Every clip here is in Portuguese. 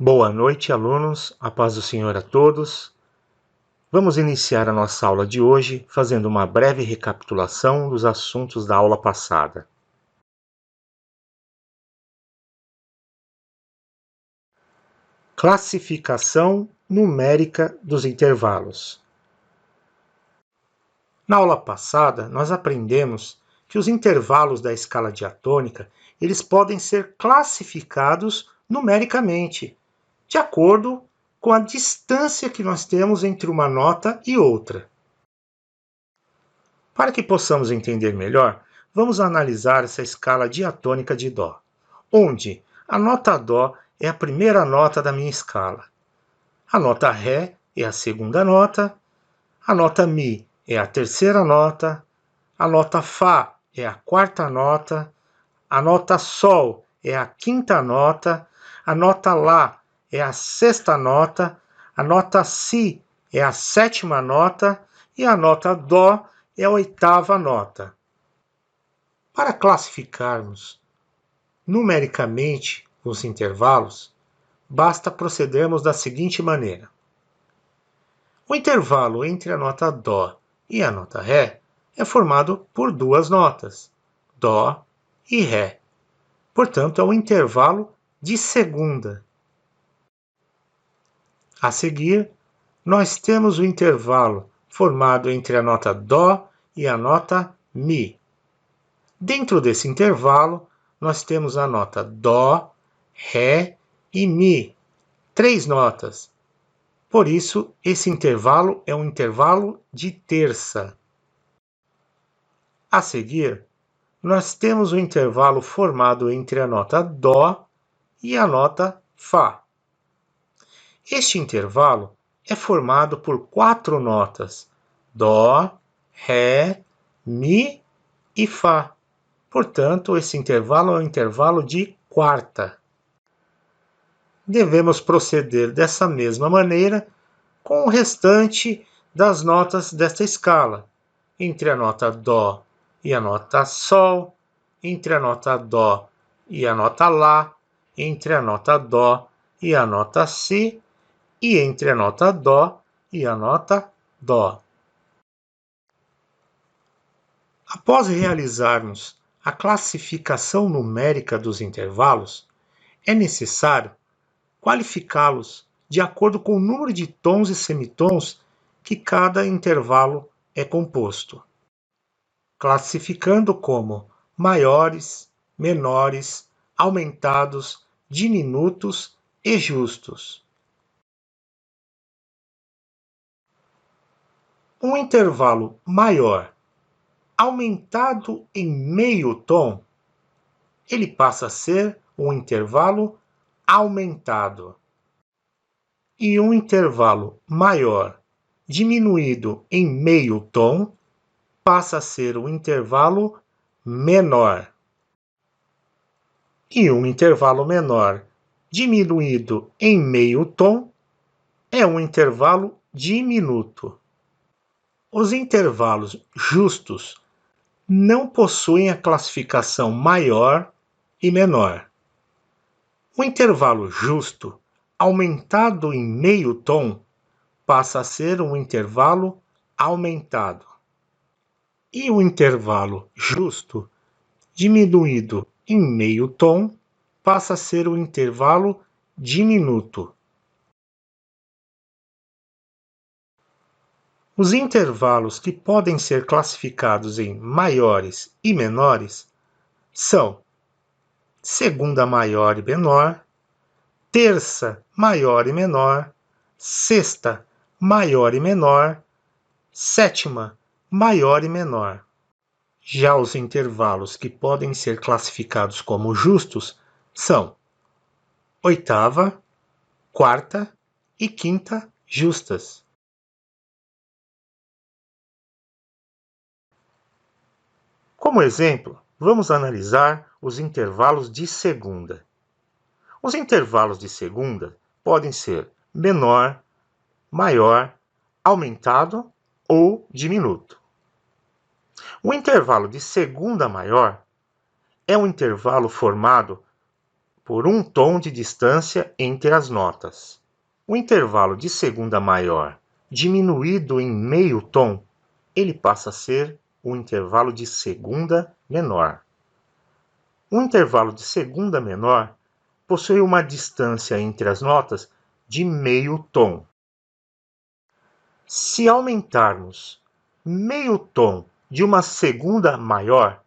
Boa noite, alunos. A paz do Senhor a todos. Vamos iniciar a nossa aula de hoje fazendo uma breve recapitulação dos assuntos da aula passada. Classificação numérica dos intervalos. Na aula passada, nós aprendemos que os intervalos da escala diatônica, eles podem ser classificados numericamente, de acordo com a distância que nós temos entre uma nota e outra. Para que possamos entender melhor, vamos analisar essa escala diatônica de Dó, onde a nota Dó é a primeira nota da minha escala, a nota Ré é a segunda nota, a nota Mi é a terceira nota, a nota Fá é a quarta nota, a nota Sol é a quinta nota, a nota Lá é a sexta nota, a nota Si é a sétima nota e a nota Dó é a oitava nota. Para classificarmos numericamente os intervalos, basta procedermos da seguinte maneira. O intervalo entre a nota Dó e a nota Ré é formado por duas notas, Dó e Ré. Portanto, é um intervalo de segunda. A seguir, nós temos o intervalo formado entre a nota Dó e a nota Mi. Dentro desse intervalo, nós temos a nota Dó, Ré e Mi, três notas. Por isso, esse intervalo é um intervalo de terça. A seguir, nós temos o intervalo formado entre a nota Dó e a nota Fá. Este intervalo é formado por quatro notas, Dó, Ré, Mi e Fá. Portanto, esse intervalo é um intervalo de quarta. Devemos proceder dessa mesma maneira com o restante das notas desta escala, entre a nota Dó e a nota Sol, entre a nota Dó e a nota Lá, entre a nota Dó e a nota Si, e entre a nota Dó e a nota Dó. Após realizarmos a classificação numérica dos intervalos, é necessário qualificá-los de acordo com o número de tons e semitons que cada intervalo é composto, classificando como maiores, menores, aumentados, diminutos e justos. Um intervalo maior, aumentado em meio tom, ele passa a ser um intervalo aumentado. E um intervalo maior, diminuído em meio tom, passa a ser um intervalo menor. E um intervalo menor, diminuído em meio tom, é um intervalo diminuto. Os intervalos justos não possuem a classificação maior e menor. O intervalo justo, aumentado em meio tom, passa a ser um intervalo aumentado. E o intervalo justo, diminuído em meio tom, passa a ser um intervalo diminuto. Os intervalos que podem ser classificados em maiores e menores são segunda maior e menor, terça maior e menor, sexta maior e menor, sétima maior e menor. Já os intervalos que podem ser classificados como justos são oitava, quarta e quinta justas. Como exemplo, vamos analisar os intervalos de segunda. Os intervalos de segunda podem ser menor, maior, aumentado ou diminuto. O intervalo de segunda maior é um intervalo formado por um tom de distância entre as notas. O intervalo de segunda maior diminuído em meio tom, ele passa a ser o intervalo de segunda menor. O intervalo de segunda menor possui uma distância entre as notas de meio tom. Se aumentarmos meio tom de uma segunda maior,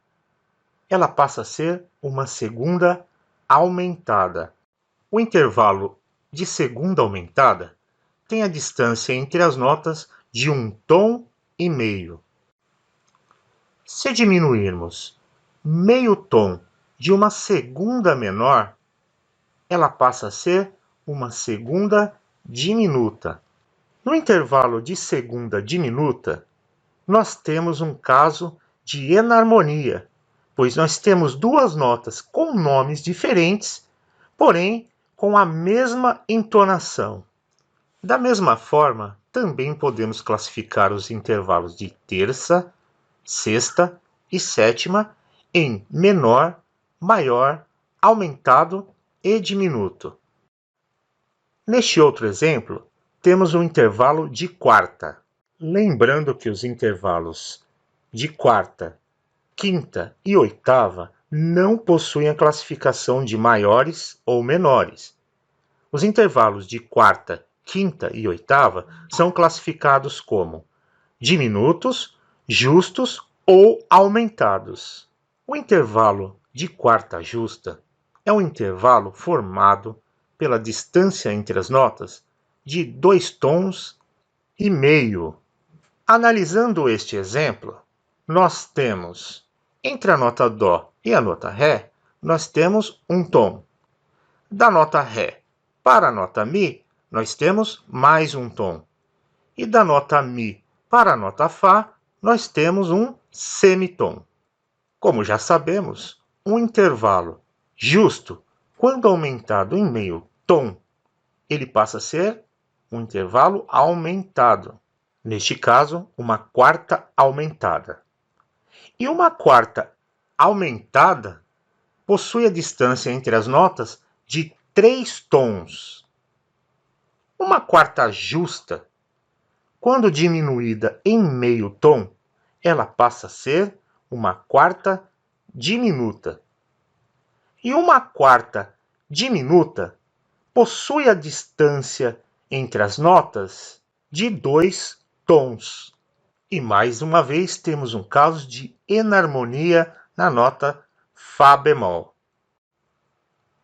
ela passa a ser uma segunda aumentada. O intervalo de segunda aumentada tem a distância entre as notas de um tom e meio. Se diminuirmos meio tom de uma segunda menor, ela passa a ser uma segunda diminuta. No intervalo de segunda diminuta, nós temos um caso de enarmonia, pois nós temos duas notas com nomes diferentes, porém com a mesma entonação. Da mesma forma, também podemos classificar os intervalos de terça, sexta e sétima em menor, maior, aumentado e diminuto. Neste outro exemplo, temos o intervalo de quarta. Lembrando que os intervalos de quarta, quinta e oitava não possuem a classificação de maiores ou menores. Os intervalos de quarta, quinta e oitava são classificados como diminutos, justos ou aumentados. O intervalo de quarta justa é um intervalo formado pela distância entre as notas de 2 tons e meio. Analisando este exemplo, nós temos, entre a nota Dó e a nota Ré, nós temos um tom. Da nota Ré para a nota Mi, nós temos mais um tom. E da nota Mi para a nota Fá, nós temos um semitom. Como já sabemos, um intervalo justo, quando aumentado em meio tom, ele passa a ser um intervalo aumentado. Neste caso, uma quarta aumentada. E uma quarta aumentada possui a distância entre as notas de 3 tons. Uma quarta justa, quando diminuída em meio tom, ela passa a ser uma quarta diminuta. E uma quarta diminuta possui a distância entre as notas de 2 tons. E mais uma vez temos um caso de enarmonia na nota Fá bemol.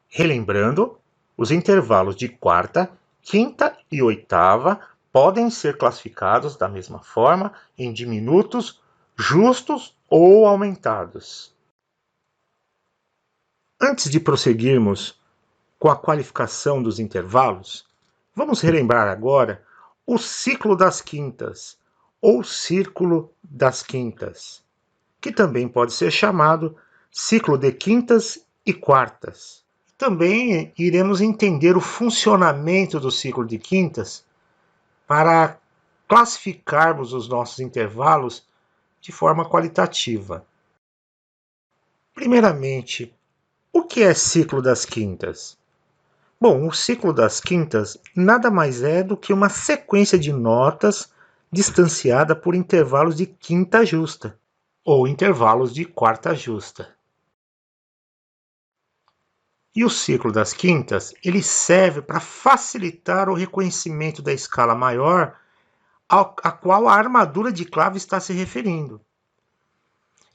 Relembrando, os intervalos de quarta, quinta e oitava podem ser classificados da mesma forma em diminutos, justos ou aumentados. Antes de prosseguirmos com a qualificação dos intervalos, vamos relembrar agora o ciclo das quintas, ou círculo das quintas, que também pode ser chamado ciclo de quintas e quartas. Também iremos entender o funcionamento do ciclo de quintas para classificarmos os nossos intervalos de forma qualitativa. Primeiramente, o que é ciclo das quintas? Bom, o ciclo das quintas nada mais é do que uma sequência de notas distanciada por intervalos de quinta justa, ou intervalos de quarta justa. E o ciclo das quintas, ele serve para facilitar o reconhecimento da escala maior a qual a armadura de clave está se referindo.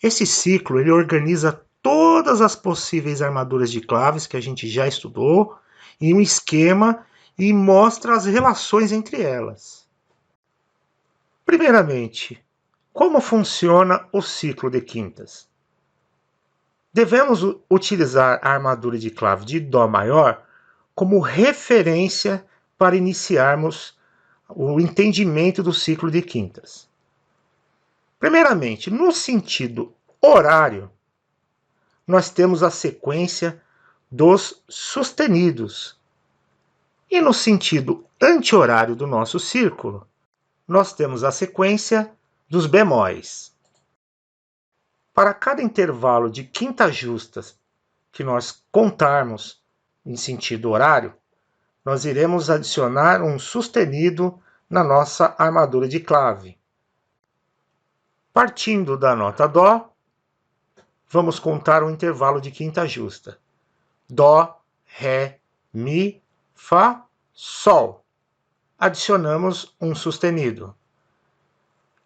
Esse ciclo, ele organiza todas as possíveis armaduras de claves que a gente já estudou em um esquema e mostra as relações entre elas. Primeiramente, como funciona o ciclo de quintas? Devemos utilizar a armadura de clave de Dó maior como referência para iniciarmos o entendimento do ciclo de quintas. Primeiramente, no sentido horário, nós temos a sequência dos sustenidos. E no sentido anti-horário do nosso círculo, nós temos a sequência dos bemóis. Para cada intervalo de quintas justas que nós contarmos em sentido horário, nós iremos adicionar um sustenido na nossa armadura de clave. Partindo da nota Dó, vamos contar o intervalo de quinta justa. Dó, Ré, Mi, Fá, Sol. Adicionamos um sustenido.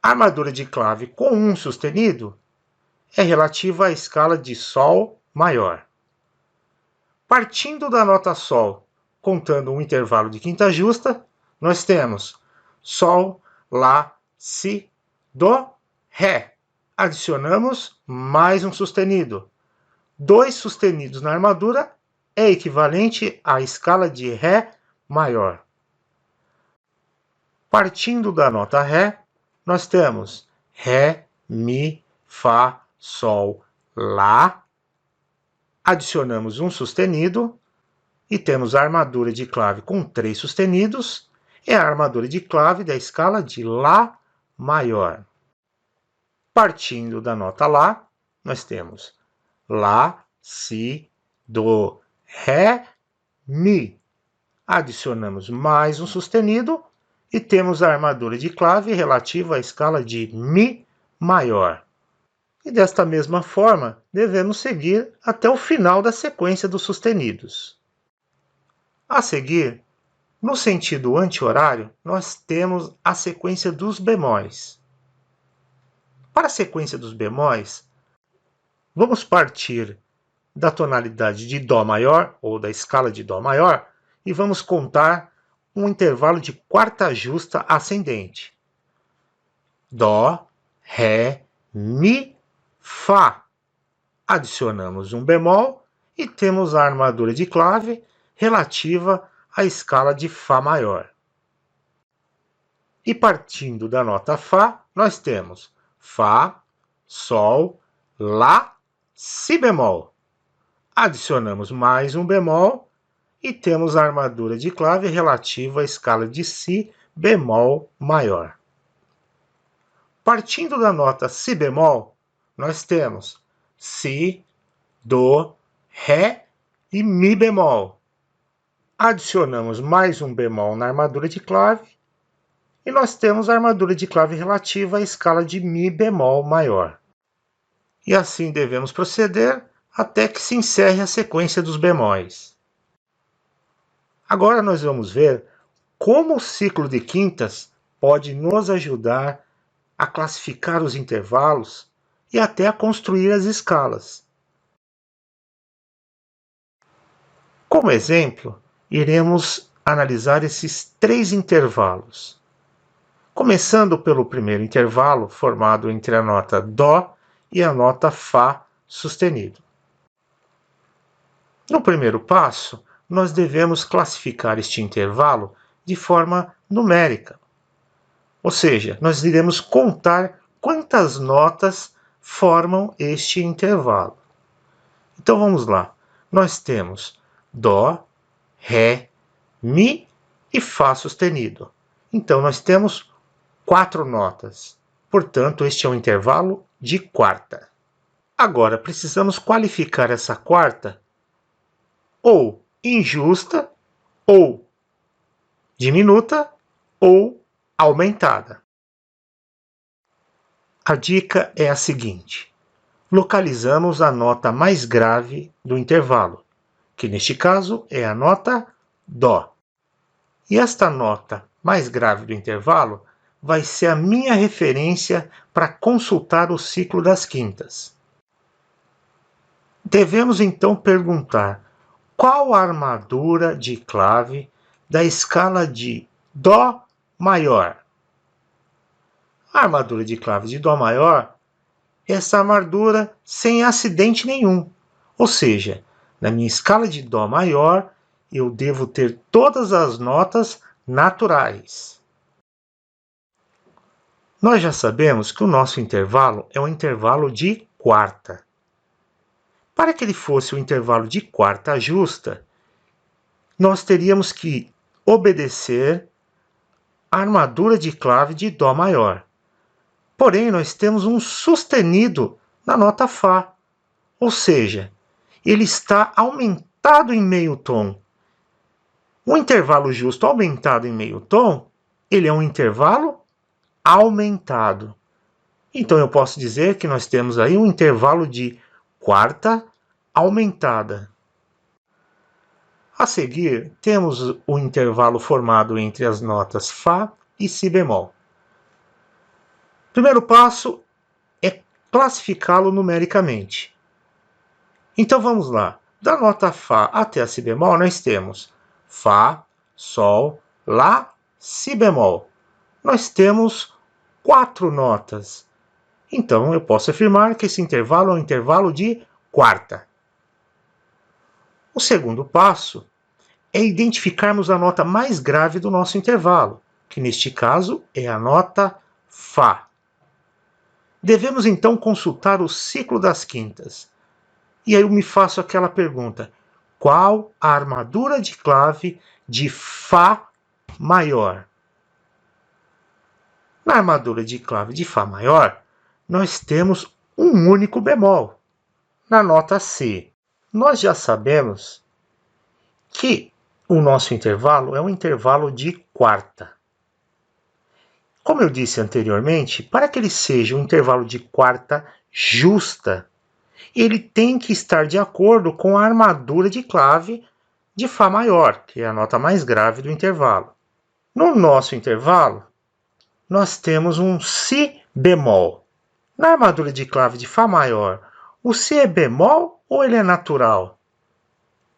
A armadura de clave com um sustenido é relativa à escala de Sol maior. Partindo da nota Sol, contando um intervalo de quinta justa, nós temos Sol, Lá, Si, Dó, Ré. Adicionamos mais um sustenido. 2 sustenidos na armadura é equivalente à escala de Ré maior. Partindo da nota Ré, nós temos Ré, Mi, Fá, Sol, Lá. Adicionamos um sustenido e temos a armadura de clave com 3 sustenidos. É a armadura de clave da escala de Lá maior. Partindo da nota Lá, nós temos Lá, Si, Dó, Ré, Mi. Adicionamos mais um sustenido e temos a armadura de clave relativa à escala de Mi maior. E desta mesma forma, devemos seguir até o final da sequência dos sustenidos. A seguir, no sentido anti-horário, nós temos a sequência dos bemóis. Para a sequência dos bemóis, vamos partir da tonalidade de Dó maior, ou da escala de Dó maior, e vamos contar um intervalo de quarta justa ascendente. Dó, Ré, Mi, Fá. Adicionamos um bemol e temos a armadura de clave relativa à escala de Fá maior. E partindo da nota Fá, nós temos Fá, Sol, Lá, Si bemol. Adicionamos mais um bemol e temos a armadura de clave relativa à escala de Si bemol maior. Partindo da nota Si bemol, nós temos Si, Dó, Ré e Mi bemol. Adicionamos mais um bemol na armadura de clave e nós temos a armadura de clave relativa à escala de Mi bemol maior. E assim devemos proceder até que se encerre a sequência dos bemóis. Agora nós vamos ver como o ciclo de quintas pode nos ajudar a classificar os intervalos e até a construir as escalas. Como exemplo, iremos analisar esses 3 intervalos. Começando pelo primeiro intervalo, formado entre a nota Dó e a nota Fá sustenido. No primeiro passo, nós devemos classificar este intervalo de forma numérica. Ou seja, nós iremos contar quantas notas formam este intervalo. Então vamos lá. Nós temos Dó, Ré, Mi e Fá sustenido. Então nós temos 4 notas. Portanto, este é um intervalo de quarta. Agora precisamos qualificar essa quarta ou injusta, ou diminuta, ou aumentada. A dica é a seguinte: localizamos a nota mais grave do intervalo, que neste caso é a nota Dó. E esta nota mais grave do intervalo vai ser a minha referência para consultar o ciclo das quintas. Devemos então perguntar qual a armadura de clave da escala de Dó maior. A armadura de clave de Dó maior é essa armadura sem acidente nenhum. Ou seja, na minha escala de Dó maior, eu devo ter todas as notas naturais. Nós já sabemos que o nosso intervalo é um intervalo de quarta. Para que ele fosse um intervalo de quarta justa, nós teríamos que obedecer a armadura de clave de Dó maior. Porém, nós temos um sustenido na nota Fá, ou seja, ele está aumentado aumentado em meio tom. O intervalo justo aumentado em meio tom, ele é um intervalo aumentado. Então eu posso dizer que nós temos aí um intervalo de quarta aumentada. A seguir, temos o intervalo formado entre as notas Fá e Si bemol. O primeiro passo é classificá-lo numericamente. Então vamos lá. Da nota Fá até a Si bemol, nós temos Fá, Sol, Lá, Si bemol. Nós temos 4 notas. Então eu posso afirmar que esse intervalo é um intervalo de quarta. O segundo passo é identificarmos a nota mais grave do nosso intervalo, que neste caso é a nota Fá. Devemos então consultar o ciclo das quintas. E aí eu me faço aquela pergunta: qual a armadura de clave de Fá maior? Na armadura de clave de Fá maior, nós temos um único bemol, na nota Si. Nós já sabemos que o nosso intervalo é um intervalo de quarta. Como eu disse anteriormente, para que ele seja um intervalo de quarta justa, ele tem que estar de acordo com a armadura de clave de Fá maior, que é a nota mais grave do intervalo. No nosso intervalo, nós temos um Si bemol. Na armadura de clave de Fá maior, o Si é bemol ou ele é natural?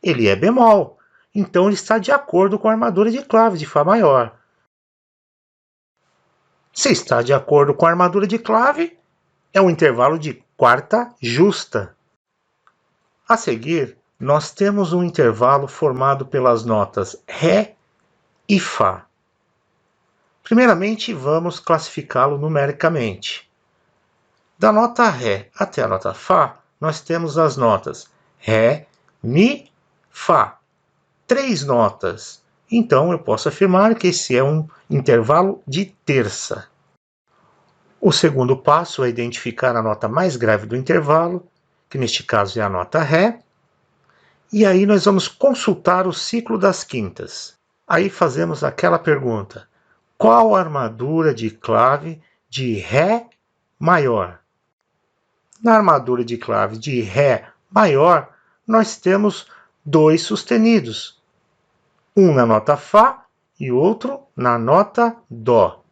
Ele é bemol. Então ele está de acordo com a armadura de clave de Fá maior. Se está de acordo com a armadura de clave, é um intervalo de quarta justa. A seguir, nós temos um intervalo formado pelas notas Ré e Fá. Primeiramente, vamos classificá-lo numericamente. Da nota Ré até a nota Fá, nós temos as notas Ré, Mi, Fá. 3 notas. Então, eu posso afirmar que esse é um intervalo de terça. O segundo passo é identificar a nota mais grave do intervalo, que neste caso é a nota Ré. E aí nós vamos consultar o ciclo das quintas. Aí fazemos aquela pergunta: qual a armadura de clave de Ré maior? Na armadura de clave de Ré maior, nós temos 2 sustenidos. Um na nota Fá e outro na nota Dó.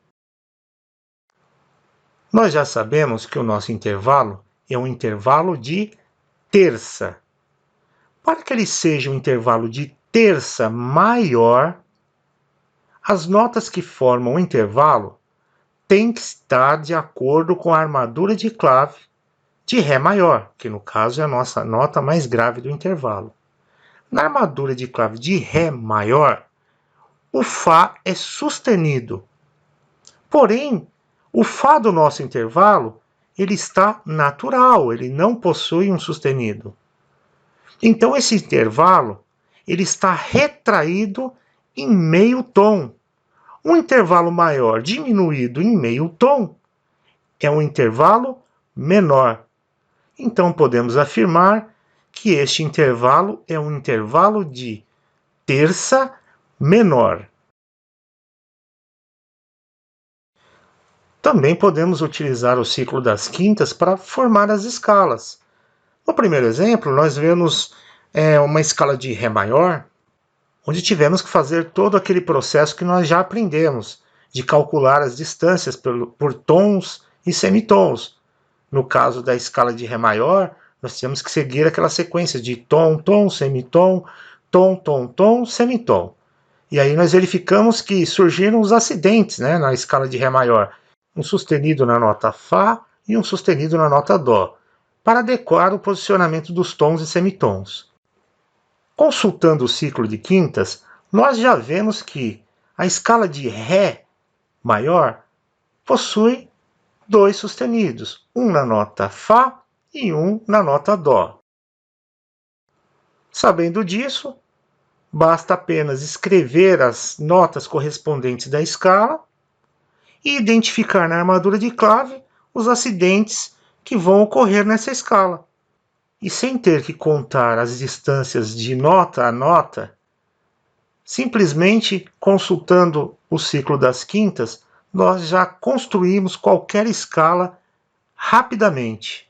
Nós já sabemos que o nosso intervalo é um intervalo de terça. Para que ele seja um intervalo de terça maior, as notas que formam o intervalo têm que estar de acordo com a armadura de clave de Ré maior, que no caso é a nossa nota mais grave do intervalo. Na armadura de clave de Ré maior, o Fá é sustenido. Porém, o Fá do nosso intervalo, ele está natural, ele não possui um sustenido. Então, esse intervalo, ele está retraído em meio tom. Um intervalo maior diminuído em meio tom é um intervalo menor. Então, podemos afirmar que este intervalo é um intervalo de terça menor. Também podemos utilizar o ciclo das quintas para formar as escalas. No primeiro exemplo, nós vemos uma escala de Ré maior, onde tivemos que fazer todo aquele processo que nós já aprendemos, de calcular as distâncias por tons e semitons. No caso da escala de Ré maior, nós temos que seguir aquela sequência de tom, tom, semitom, tom, tom, tom, semitom. E aí nós verificamos que surgiram os acidentes, na escala de Ré maior. Um sustenido na nota Fá e um sustenido na nota Dó, para adequar o posicionamento dos tons e semitons. Consultando o ciclo de quintas, nós já vemos que a escala de Ré maior possui 2 sustenidos, um na nota Fá e um na nota Dó. Sabendo disso, basta apenas escrever as notas correspondentes da escala e identificar na armadura de clave os acidentes que vão ocorrer nessa escala. e sem ter que contar as distâncias de nota a nota, simplesmente consultando o ciclo das quintas, nós já construímos qualquer escala rapidamente.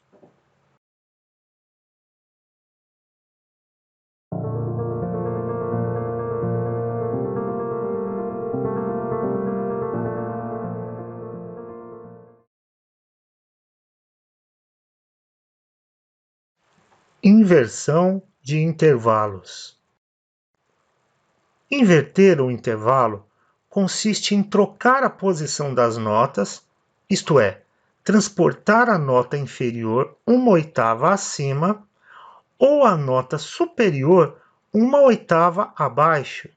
Inversão de intervalos. Inverter o intervalo consiste em trocar a posição das notas, isto é, transportar a nota inferior uma oitava acima ou a nota superior uma oitava abaixo.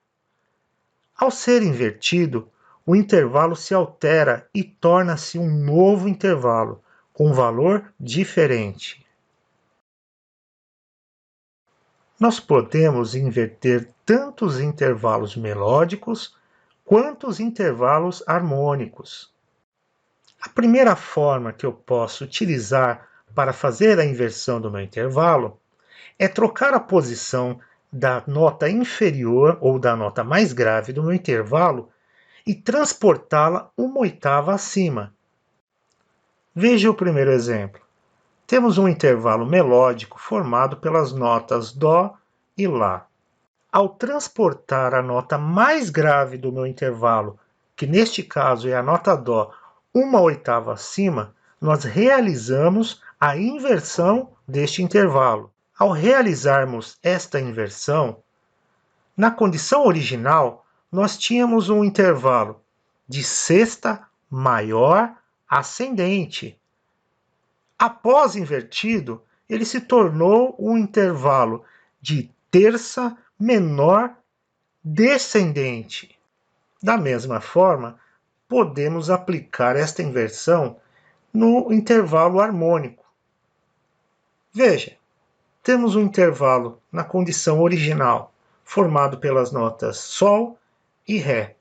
Ao ser invertido, o intervalo se altera e torna-se um novo intervalo, com valor diferente. Nós podemos inverter tanto os intervalos melódicos quanto os intervalos harmônicos. A primeira forma que eu posso utilizar para fazer a inversão do meu intervalo é trocar a posição da nota inferior ou da nota mais grave do meu intervalo e transportá-la uma oitava acima. Veja o primeiro exemplo. Temos um intervalo melódico formado pelas notas Dó e Lá. Ao transportar a nota mais grave do meu intervalo, que neste caso é a nota Dó, uma oitava acima, nós realizamos a inversão deste intervalo. Ao realizarmos esta inversão, na condição original, nós tínhamos um intervalo de sexta maior ascendente. Após invertido, ele se tornou um intervalo de terça menor descendente. Da mesma forma, podemos aplicar esta inversão no intervalo harmônico. Veja, temos um intervalo na condição original, formado pelas notas Sol e Ré.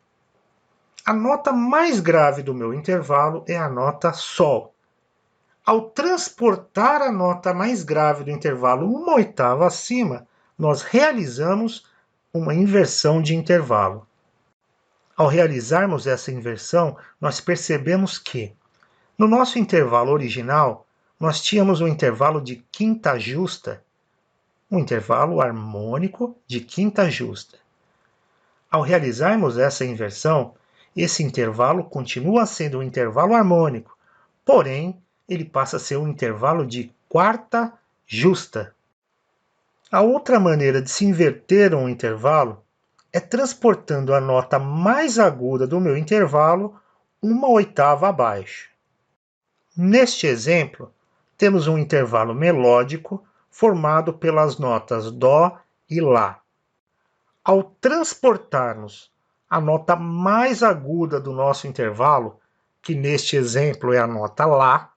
A nota mais grave do meu intervalo é a nota Sol. Ao transportar a nota mais grave do intervalo uma oitava acima, nós realizamos uma inversão de intervalo. Ao realizarmos essa inversão, nós percebemos que, no nosso intervalo original, nós tínhamos um intervalo de quinta justa, um intervalo harmônico de quinta justa. Ao realizarmos essa inversão, esse intervalo continua sendo um intervalo harmônico, porém, ele passa a ser um intervalo de quarta justa. A outra maneira de se inverter um intervalo é transportando a nota mais aguda do meu intervalo uma oitava abaixo. Neste exemplo, temos um intervalo melódico formado pelas notas Dó e Lá. Ao transportarmos a nota mais aguda do nosso intervalo, que neste exemplo é a nota Lá,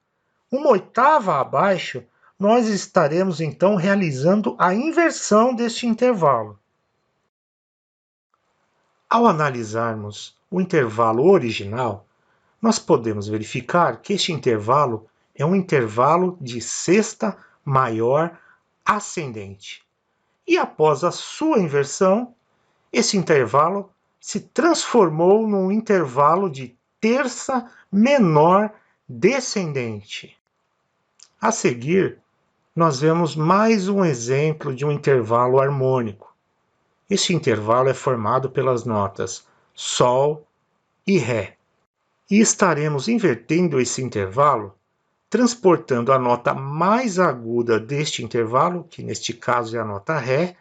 uma oitava abaixo, nós estaremos então realizando a inversão deste intervalo. Ao analisarmos o intervalo original, nós podemos verificar que este intervalo é um intervalo de sexta maior ascendente. E após a sua inversão, esse intervalo se transformou num intervalo de terça menor descendente. A seguir, nós vemos mais um exemplo de um intervalo harmônico. Este intervalo é formado pelas notas Sol e Ré. E estaremos invertendo esse intervalo, transportando a nota mais aguda deste intervalo, que neste caso é a nota Ré,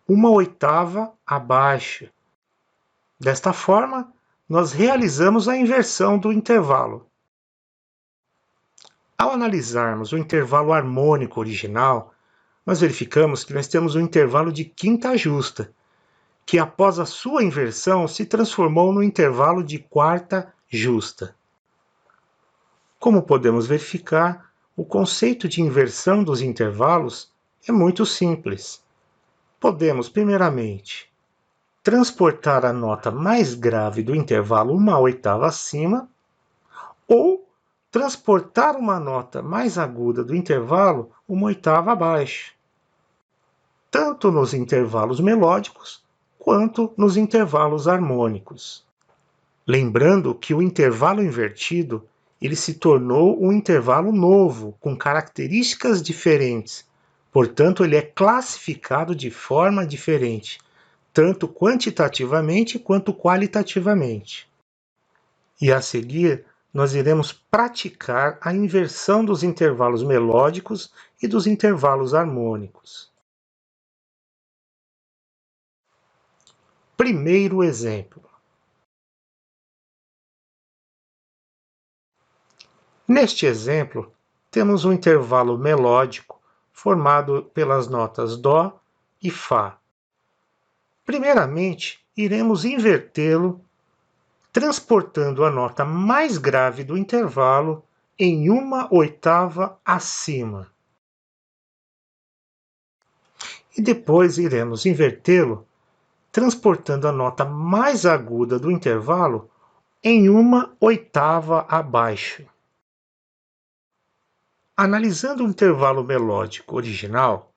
uma oitava abaixo. Desta forma, nós realizamos a inversão do intervalo. Ao analisarmos o intervalo harmônico original, nós verificamos que nós temos um intervalo de quinta justa, que após a sua inversão se transformou no intervalo de quarta justa. Como podemos verificar, o conceito de inversão dos intervalos é muito simples. Podemos, primeiramente, transportar a nota mais grave do intervalo uma oitava acima, ou transportar uma nota mais aguda do intervalo uma oitava abaixo, tanto nos intervalos melódicos quanto nos intervalos harmônicos. Lembrando que o intervalo invertido ele se tornou um intervalo novo, com características diferentes. Portanto, ele é classificado de forma diferente, tanto quantitativamente quanto qualitativamente. E a seguir, nós iremos praticar a inversão dos intervalos melódicos e dos intervalos harmônicos. Primeiro exemplo. Neste exemplo, temos um intervalo melódico formado pelas notas Dó e Fá. Primeiramente, iremos invertê-lo, transportando a nota mais grave do intervalo em uma oitava acima. E depois iremos invertê-lo, transportando a nota mais aguda do intervalo em uma oitava abaixo. Analisando o intervalo melódico original,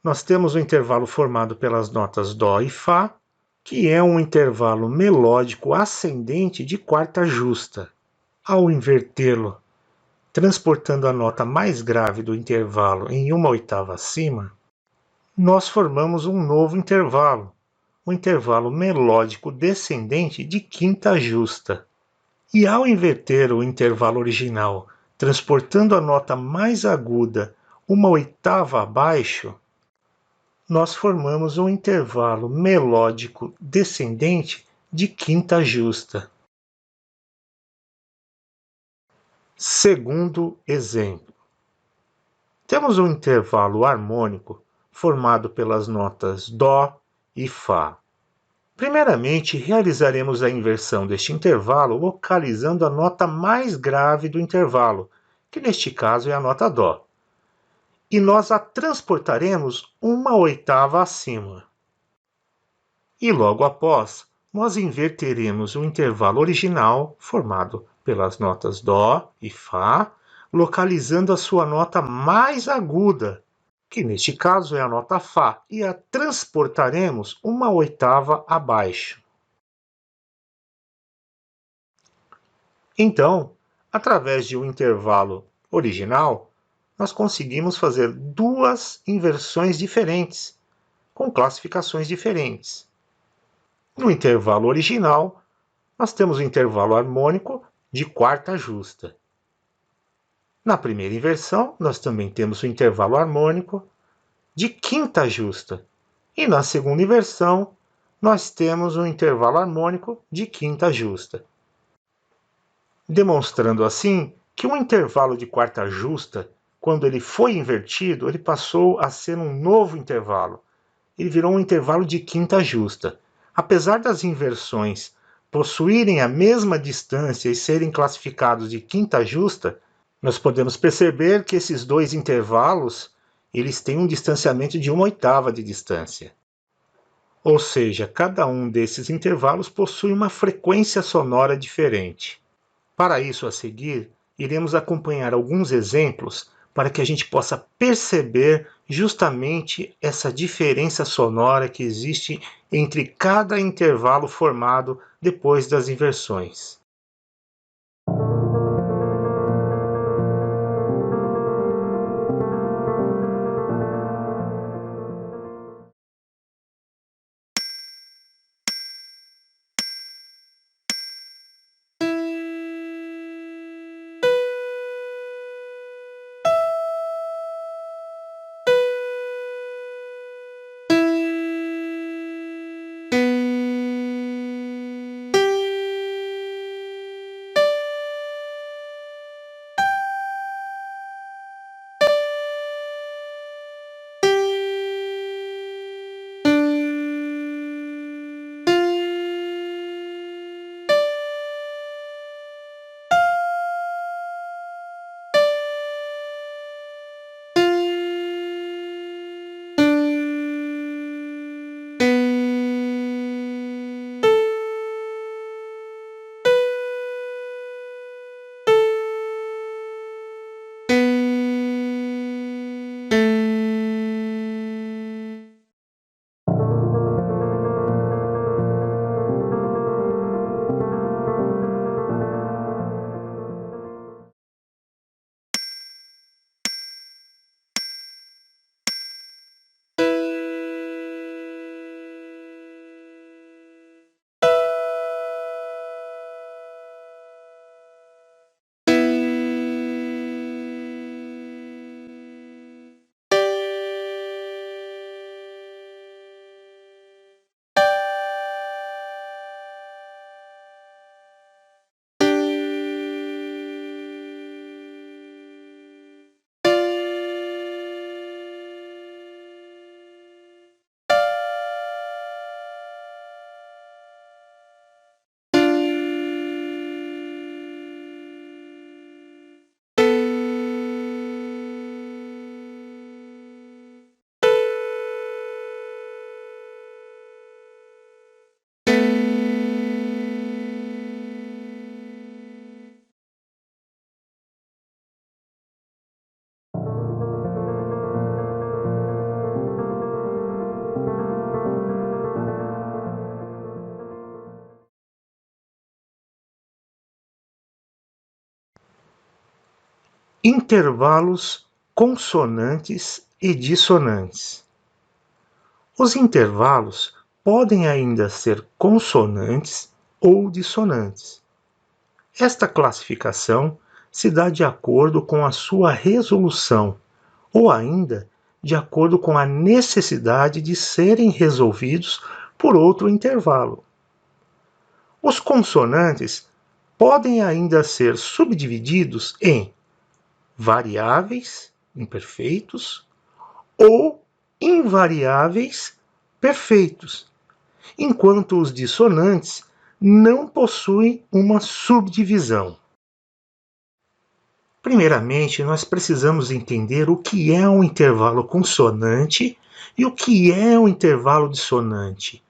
nós temos o intervalo formado pelas notas Dó e Fá, que é um intervalo melódico ascendente de quarta justa. Ao invertê-lo, transportando a nota mais grave do intervalo em uma oitava acima, nós formamos um novo intervalo, um intervalo melódico descendente de quinta justa. E ao inverter o intervalo original, transportando a nota mais aguda uma oitava abaixo, nós formamos um intervalo melódico descendente de quinta justa. Segundo exemplo. Temos um intervalo harmônico formado pelas notas Dó e Fá. Primeiramente, realizaremos a inversão deste intervalo localizando a nota mais grave do intervalo, que neste caso é a nota Dó. E nós a transportaremos uma oitava acima. E logo após, nós inverteremos o intervalo original formado pelas notas Dó e Fá, localizando a sua nota mais aguda, que neste caso é a nota Fá, e a transportaremos uma oitava abaixo. Então, através de um intervalo original, nós conseguimos fazer duas inversões diferentes, com classificações diferentes. No intervalo original, nós temos o intervalo harmônico de quarta justa. Na primeira inversão, nós também temos o intervalo harmônico de quinta justa. E na segunda inversão, nós temos o intervalo harmônico de quinta justa. Demonstrando assim que um intervalo de quarta justa, quando ele foi invertido, ele passou a ser um novo intervalo. Ele virou um intervalo de quinta justa. Apesar das inversões possuírem a mesma distância e serem classificados de quinta justa, nós podemos perceber que esses dois intervalos eles têm um distanciamento de uma oitava de distância. Ou seja, cada um desses intervalos possui uma frequência sonora diferente. Para isso, a seguir, iremos acompanhar alguns exemplos para que a gente possa perceber justamente essa diferença sonora que existe entre cada intervalo formado depois das inversões. intervalos consonantes e dissonantes. Os intervalos podem ainda ser consonantes ou dissonantes. Esta classificação se dá de acordo com a sua resolução, ou ainda de acordo com a necessidade de serem resolvidos por outro intervalo. Os consonantes podem ainda ser subdivididos em variáveis imperfeitos ou invariáveis perfeitos, enquanto os dissonantes não possuem uma subdivisão. Primeiramente, nós precisamos entender o que é um intervalo consonante e o que é um intervalo dissonante.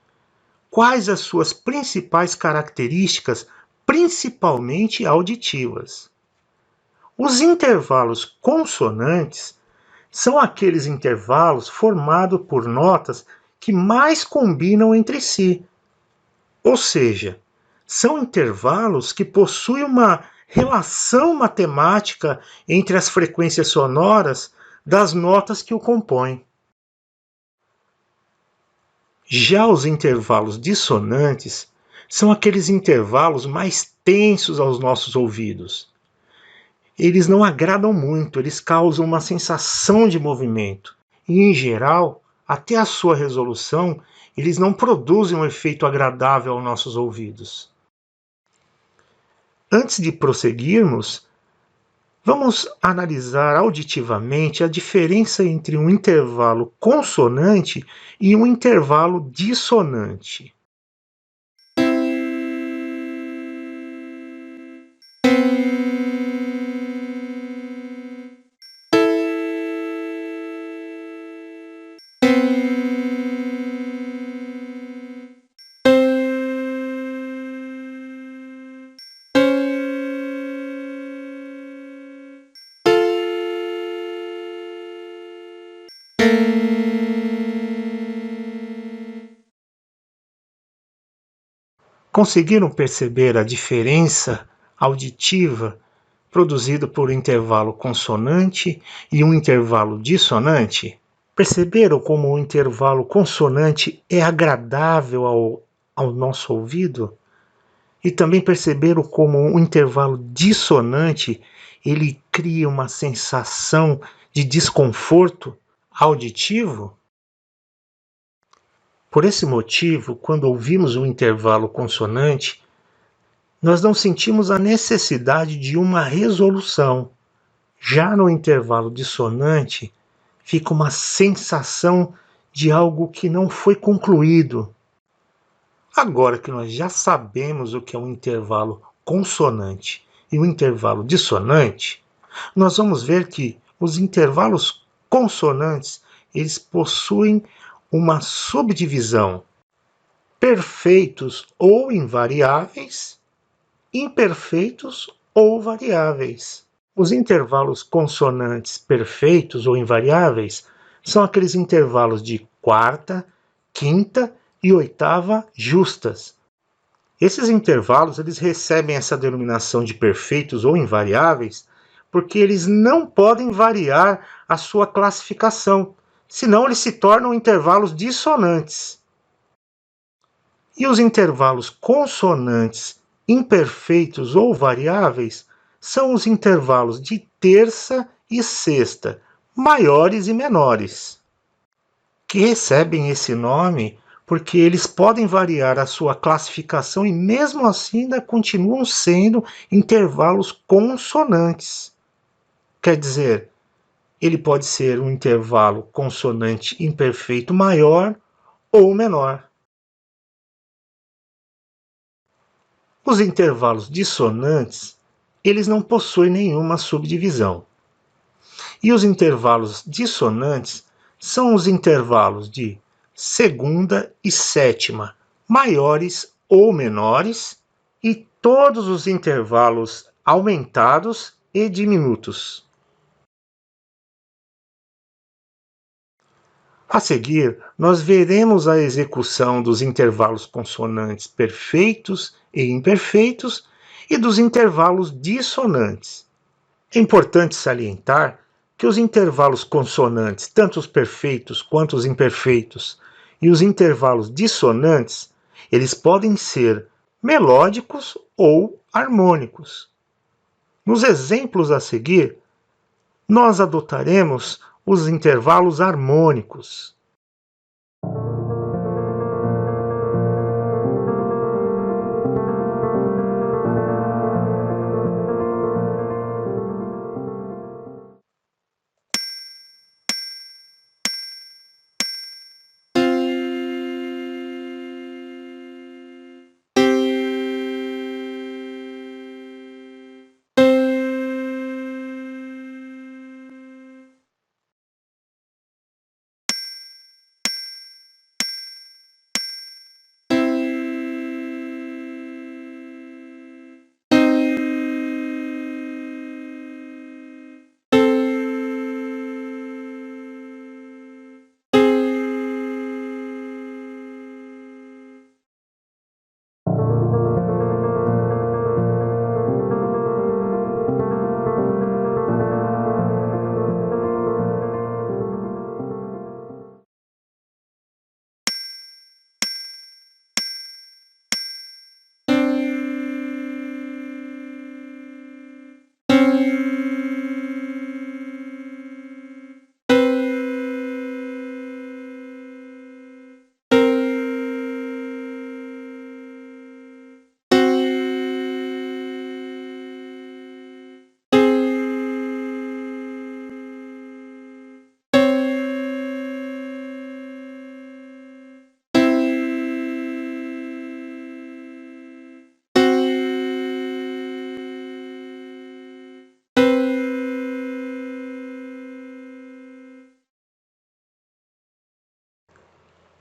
Quais as suas principais características, principalmente auditivas. Os intervalos consonantes são aqueles intervalos formados por notas que mais combinam entre si. Ou seja, são intervalos que possuem uma relação matemática entre as frequências sonoras das notas que o compõem. Já os intervalos dissonantes são aqueles intervalos mais tensos aos nossos ouvidos. Eles não agradam muito, eles causam uma sensação de movimento. E, em geral, até a sua resolução, eles não produzem um efeito agradável aos nossos ouvidos. Antes de prosseguirmos, vamos analisar auditivamente a diferença entre um intervalo consonante e um intervalo dissonante. Conseguiram perceber a diferença auditiva produzida por um intervalo consonante e um intervalo dissonante? Perceberam como o intervalo consonante é agradável ao nosso ouvido? E também perceberam como um intervalo dissonante ele cria uma sensação de desconforto auditivo? Por esse motivo, quando ouvimos um intervalo consonante, nós não sentimos a necessidade de uma resolução. Já no intervalo dissonante, fica uma sensação de algo que não foi concluído. Agora que nós já sabemos o que é um intervalo consonante e um intervalo dissonante, nós vamos ver que os intervalos consonantes eles possuem uma subdivisão: perfeitos ou invariáveis, imperfeitos ou variáveis. Os intervalos consonantes perfeitos ou invariáveis são aqueles intervalos de quarta, quinta e oitava justas. Esses intervalos eles recebem essa denominação de perfeitos ou invariáveis porque eles não podem variar a sua classificação, senão eles se tornam intervalos dissonantes. E os intervalos consonantes imperfeitos ou variáveis são os intervalos de terça e sexta, maiores e menores, que recebem esse nome porque eles podem variar a sua classificação e mesmo assim ainda continuam sendo intervalos consonantes. Quer dizer, ele pode ser um intervalo consonante imperfeito maior ou menor. Os intervalos dissonantes, eles não possuem nenhuma subdivisão. E os intervalos dissonantes são os intervalos de segunda e sétima, maiores ou menores, e todos os intervalos aumentados e diminutos. A seguir, nós veremos a execução dos intervalos consonantes perfeitos e imperfeitos e dos intervalos dissonantes. É importante salientar que os intervalos consonantes, tanto os perfeitos quanto os imperfeitos, e os intervalos dissonantes, eles podem ser melódicos ou harmônicos. Nos exemplos a seguir, nós adotaremos os intervalos harmônicos.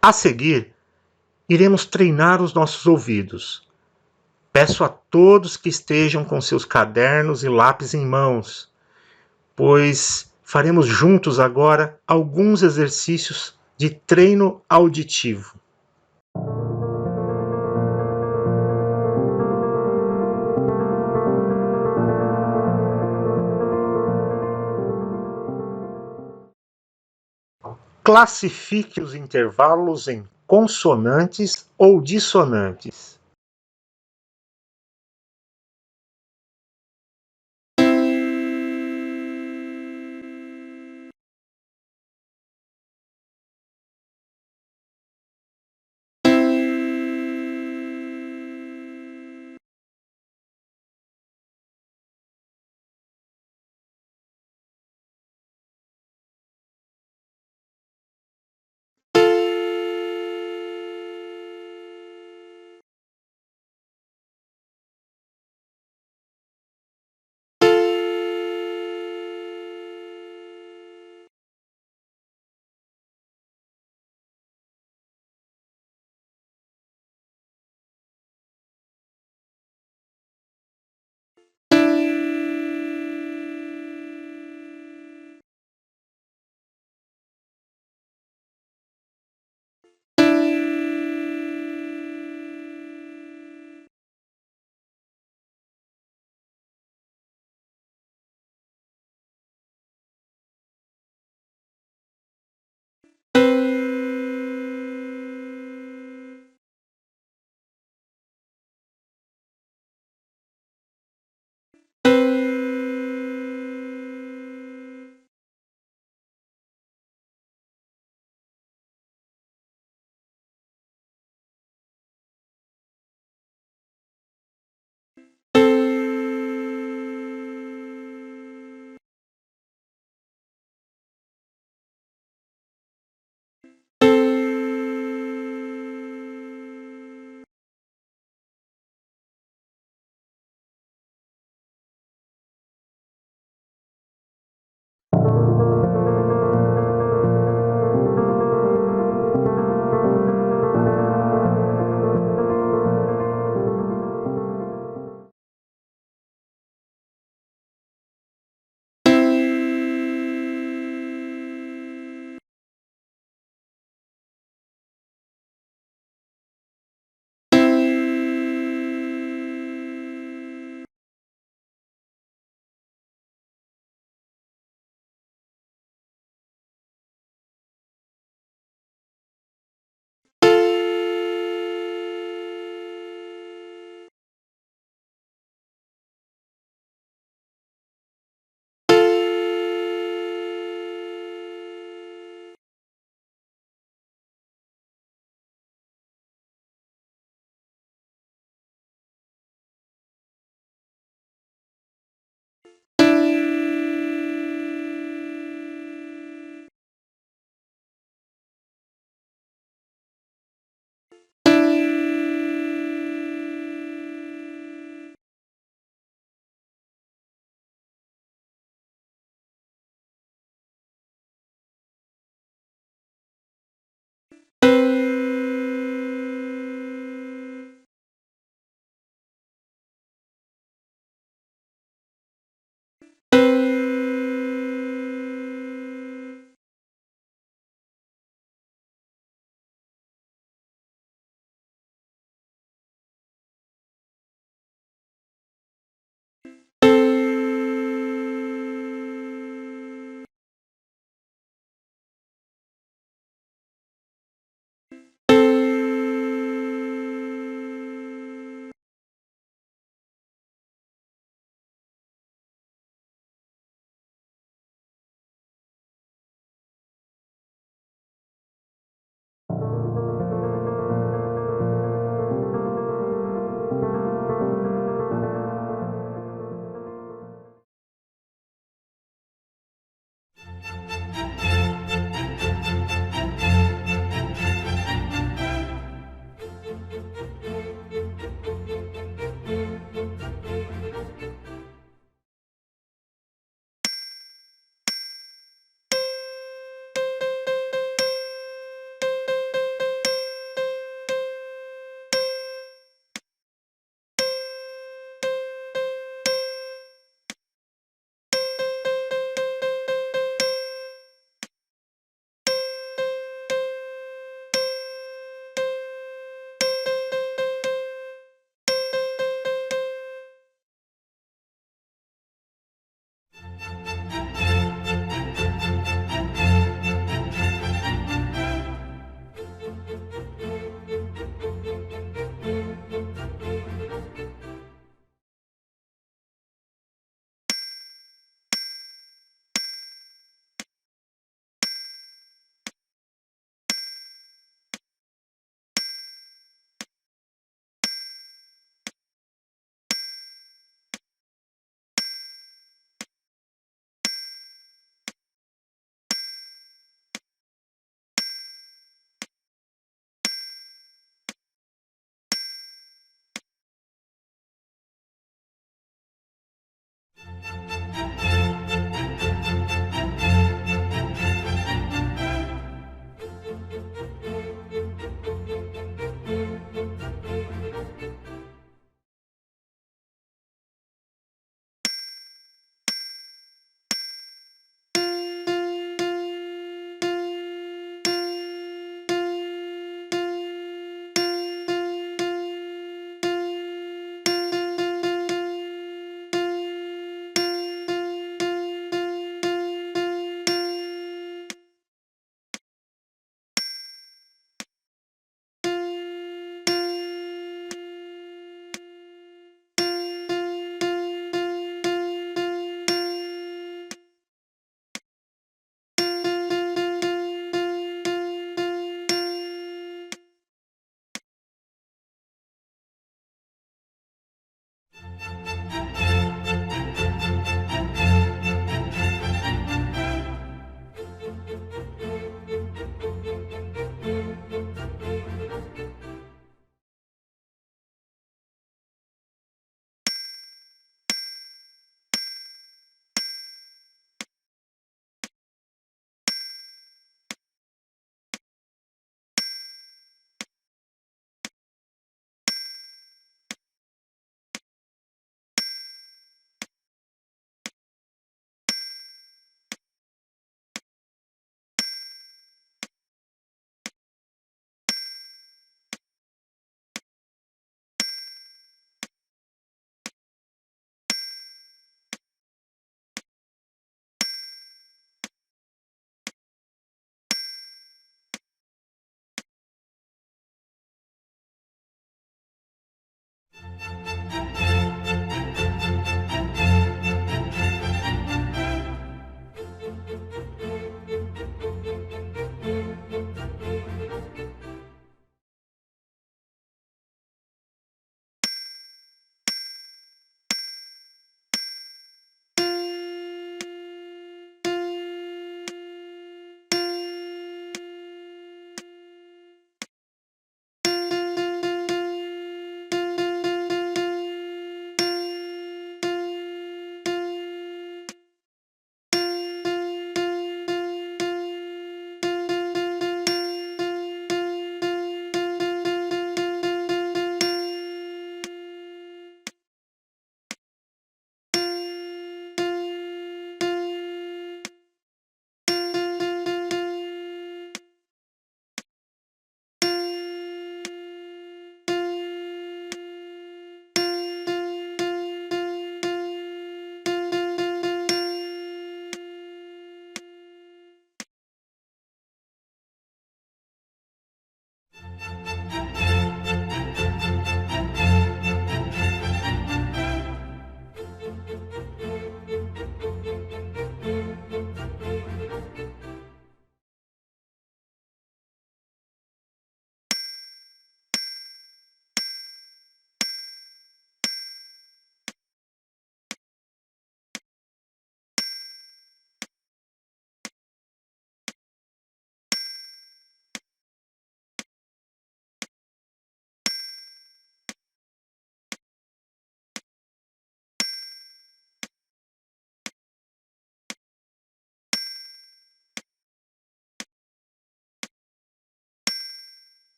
A seguir, iremos treinar os nossos ouvidos. Peço a todos que estejam com seus cadernos e lápis em mãos, pois faremos juntos agora alguns exercícios de treino auditivo. Classifique os intervalos em consonantes ou dissonantes.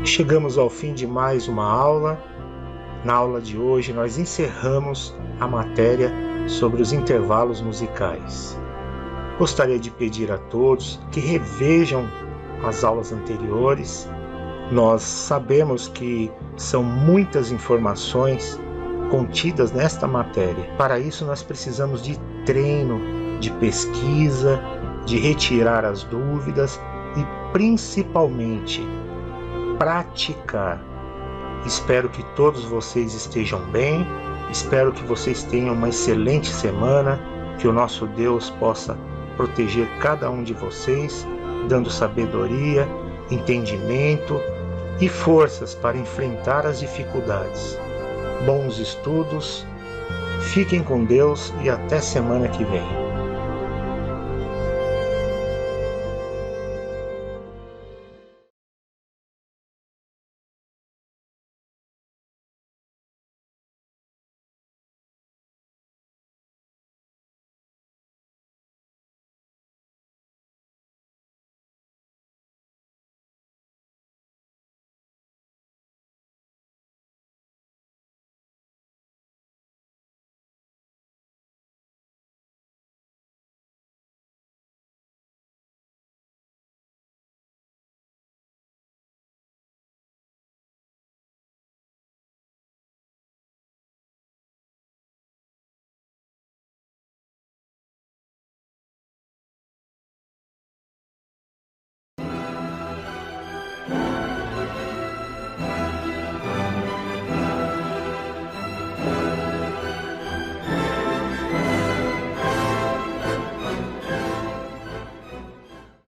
chegamos ao fim de mais uma aula. Na aula de hoje nós encerramos a matéria sobre os intervalos musicais. Gostaria de pedir a todos que revejam as aulas anteriores. Nós sabemos que são muitas informações contidas nesta matéria. Para isso nós precisamos de treino, de pesquisa, de retirar as dúvidas e principalmente praticar. Espero que todos vocês estejam bem, espero que vocês tenham uma excelente semana, que o nosso Deus possa proteger cada um de vocês, dando sabedoria, entendimento e forças para enfrentar as dificuldades. Bons estudos, fiquem com Deus e até semana que vem.